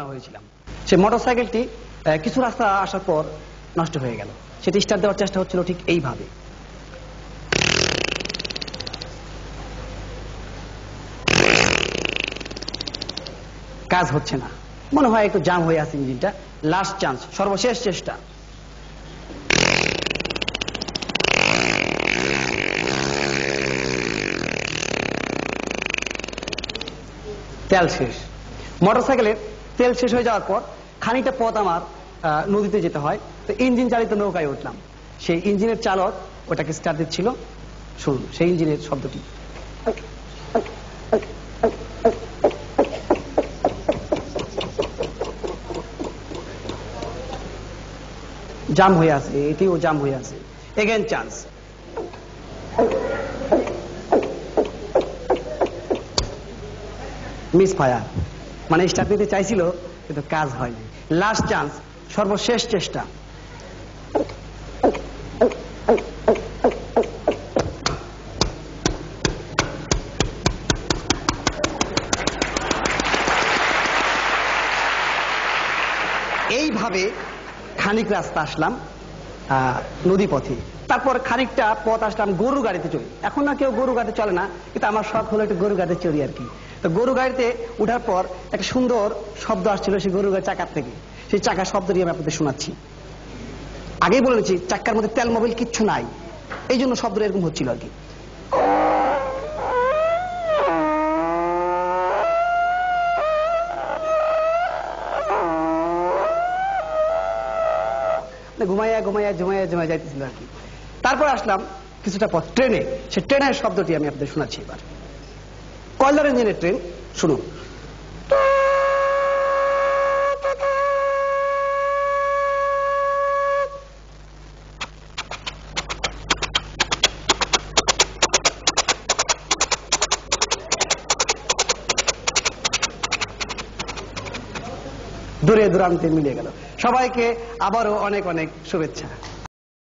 হয়েছিলাম সেই মোটরসাইকেলটি কিছু রাস্তা আসার পর নষ্ট হয়ে গেল। সেটি স্টার্ট দেওয়ার চেষ্টা হচ্ছিল ঠিক এইভাবে। কাজ হচ্ছে না, মনে হয় একটু জাম হয়ে আছে ইঞ্জিনটা। লাস্ট চান্স, সর্বশেষ চেষ্টা। তেল শেষ। মোটরসাইকেলের তেল শেষ হয়ে যাওয়ার পর খানিকটা পথ আমার নদীতে যেতে হয়, তো ইঞ্জিন চালিত নৌকায় উঠলাম। সেই ইঞ্জিনের চালক ওটাকে স্টার্ট দিচ্ছিল। শুনুন সেই ইঞ্জিনের শব্দটি। জাম হয়ে আছে, এটিও জাম হয়ে আছে। Again chance. মিস ফায়ার, মানে স্টার্ট দিতে চাইছিল কিন্তু কাজ হয়নি। লাস্ট চান্স, সর্বশেষ চেষ্টা। এইভাবে খানিক রাস্তা আসলাম নদী পথে, তারপর খানিকটা পথ আসলাম গরু গাড়িতে চড়ি। এখন না কেউ গরু গাড়িতে চলে না, কিন্তু আমার শখ হলো একটু গরু গাড়িতে চড়ি আর কি। তো গরু গাড়িতে উঠার পর একটা সুন্দর শব্দ আসছিল সেই গরু গাড়ির চাকার থেকে। সেই চাকার শব্দটি আমি আপনাদের শোনাচ্ছি। আগেই বলেছি চাকার মধ্যে তেল মোবিল কিচ্ছু নাই, এই জন্য শব্দটা এরকম হচ্ছিল আর কি। ঘুমাইয়া ঘুমাইয়া জুমাইয়া জুমাইয়া যাইতেছিল আর কি। তারপর আসলাম কিছুটা পথ ট্রেনে। সে ট্রেনের শব্দটি আমি আপনাদের শোনাচ্ছি এবার। কয়লার ইঞ্জিনের ট্রেন, শুনুন। দূরে দূরান্তে মিলে গেল। সবাইকে আবারও অনেক অনেক শুভেচ্ছা।